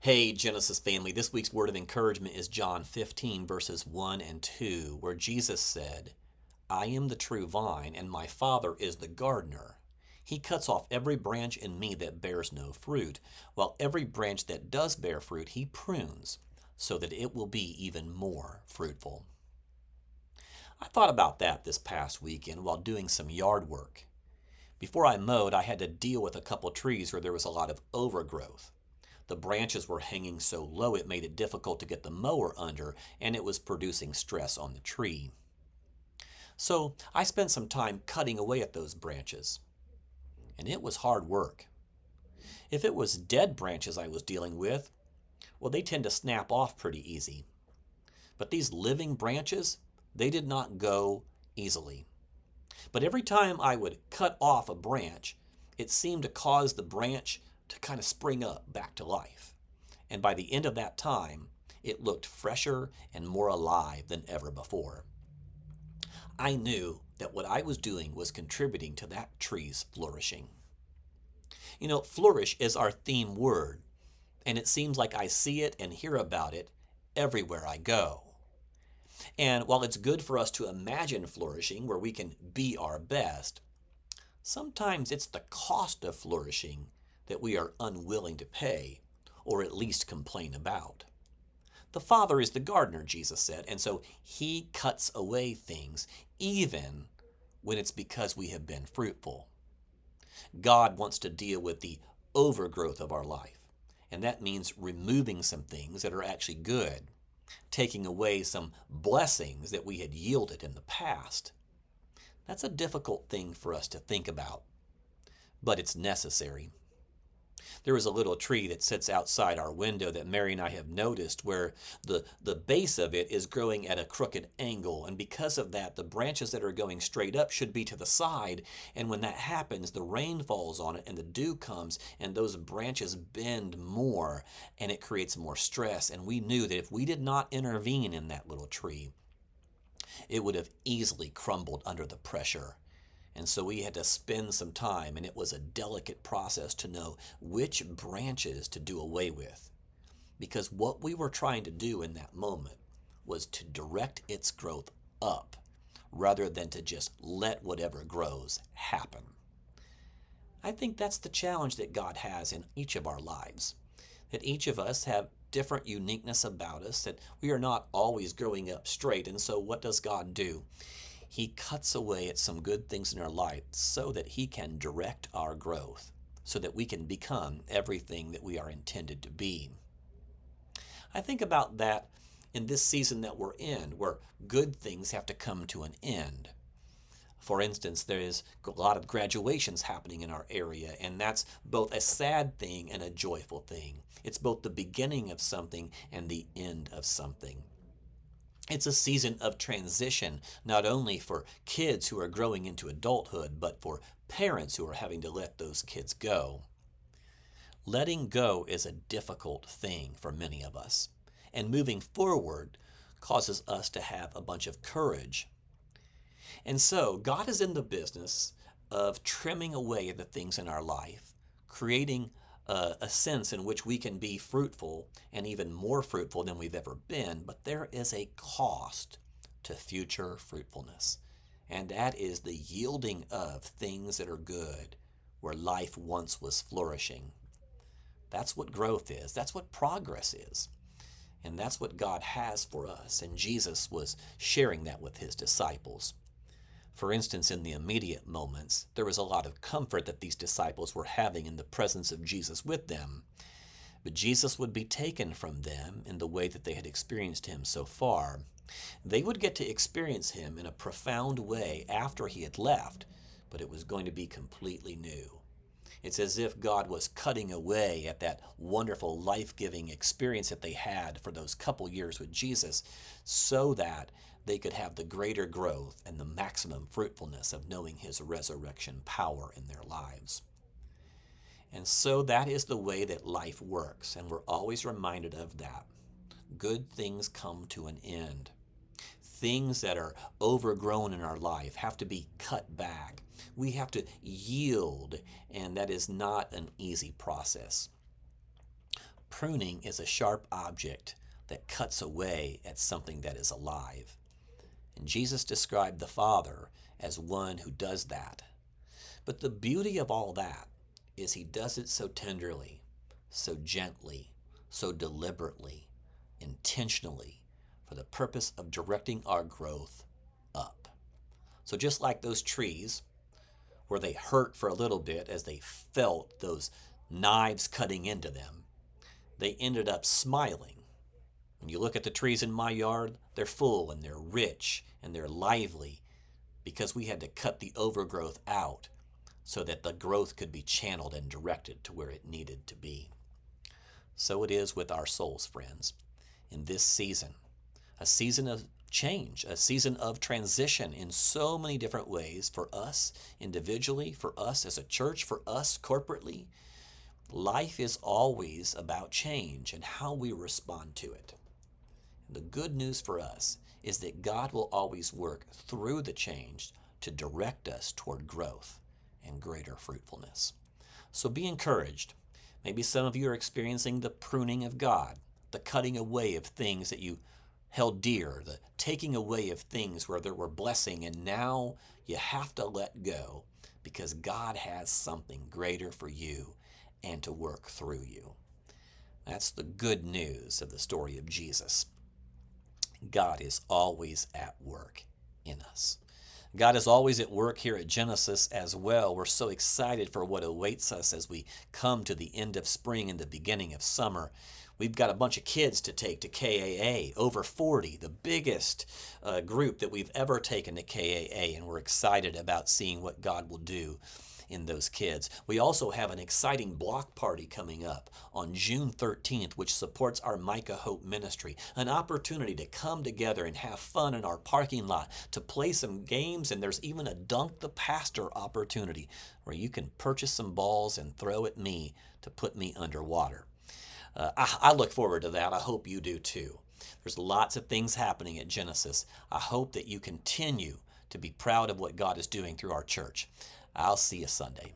Hey, Genesis family, this week's word of encouragement is John 15, verses 1 and 2, where Jesus said, I am the true vine, and my Father is the gardener. He cuts off every branch in me that bears no fruit, while every branch that does bear fruit he prunes, so that it will be even more fruitful. I thought about that this past weekend while doing some yard work. Before I mowed, I had to deal with a couple trees where there was a lot of overgrowth. The branches were hanging so low it made it difficult to get the mower under, and it was producing stress on the tree. So I spent some time cutting away at those branches, and it was hard work. If it was dead branches I was dealing with, well, they tend to snap off pretty easy. But these living branches, they did not go easily. But every time I would cut off a branch, it seemed to cause the branch to kind of spring up back to life. And by the end of that time, it looked fresher and more alive than ever before. I knew that what I was doing was contributing to that tree's flourishing. You know, flourish is our theme word, and it seems like I see it and hear about it everywhere I go. And while it's good for us to imagine flourishing where we can be our best, sometimes it's the cost of flourishing that we are unwilling to pay, or at least complain about. The Father is the gardener, Jesus said, and so he cuts away things, even when it's because we have been fruitful. God wants to deal with the overgrowth of our life, and that means removing some things that are actually good, taking away some blessings that we had yielded in the past. That's a difficult thing for us to think about, but it's necessary. There is a little tree that sits outside our window that Mary and I have noticed where the base of it is growing at a crooked angle. And because of that, the branches that are going straight up should be to the side. And when that happens, the rain falls on it and the dew comes and those branches bend more and it creates more stress. And we knew that if we did not intervene in that little tree, it would have easily crumbled under the pressure. And so we had to spend some time, and it was a delicate process to know which branches to do away with. Because what we were trying to do in that moment was to direct its growth up rather than to just let whatever grows happen. I think that's the challenge that God has in each of our lives. That each of us have different uniqueness about us, that we are not always growing up straight. And so what does God do? He cuts away at some good things in our life so that he can direct our growth, so that we can become everything that we are intended to be. I think about that in this season that we're in, where good things have to come to an end. For instance, there is a lot of graduations happening in our area, and that's both a sad thing and a joyful thing. It's both the beginning of something and the end of something. It's a season of transition, not only for kids who are growing into adulthood, but for parents who are having to let those kids go. Letting go is a difficult thing for many of us, and moving forward causes us to have a bunch of courage. And so God is in the business of trimming away the things in our life, creating a sense in which we can be fruitful and even more fruitful than we've ever been, but there is a cost to future fruitfulness, and that is the yielding of things that are good where life once was flourishing. That's what growth is. That's what progress is. And that's what God has for us, and Jesus was sharing that with his disciples. For instance, in the immediate moments, there was a lot of comfort that these disciples were having in the presence of Jesus with them. But Jesus would be taken from them in the way that they had experienced him so far. They would get to experience him in a profound way after he had left, but it was going to be completely new. It's as if God was cutting away at that wonderful life-giving experience that they had for those couple years with Jesus so that they could have the greater growth and the maximum fruitfulness of knowing his resurrection power in their lives. And so that is the way that life works, and we're always reminded of that. Good things come to an end. Things that are overgrown in our life have to be cut back. We have to yield, and that is not an easy process. pruning is a sharp object that cuts away at something that is alive. And Jesus described the Father as one who does that. But the beauty of all that is he does it so tenderly, so gently, so deliberately, intentionally, for the purpose of directing our growth up. So just like those trees, where they hurt for a little bit as they felt those knives cutting into them, they ended up smiling. When you look at the trees in my yard, they're full and they're rich and they're lively because we had to cut the overgrowth out so that the growth could be channeled and directed to where it needed to be. So it is with our souls, friends. In this season, a season of change, a season of transition in so many different ways for us individually, for us as a church, for us corporately, life is always about change and how we respond to it. The good news for us is that God will always work through the change to direct us toward growth and greater fruitfulness. So be encouraged. Maybe some of you are experiencing the pruning of God, the cutting away of things that you held dear, the taking away of things where there were blessing, and now you have to let go because God has something greater for you and to work through you. That's the good news of the story of Jesus. God is always at work in us. God is always at work here at Genesis as well. We're so excited for what awaits us as we come to the end of spring and the beginning of summer. We've got a bunch of kids to take to KAA, over 40, the biggest group that we've ever taken to KAA, and we're excited about seeing what God will do in those kids. We also have an exciting block party coming up on June 13th, which supports our Micah Hope ministry, an opportunity to come together and have fun in our parking lot, to play some games, and there's even a Dunk the Pastor opportunity where you can purchase some balls and throw at me to put me underwater. I look forward to that. I hope you do too. There's lots of things happening at Genesis. I hope that you continue to be proud of what God is doing through our church. I'll see you Sunday.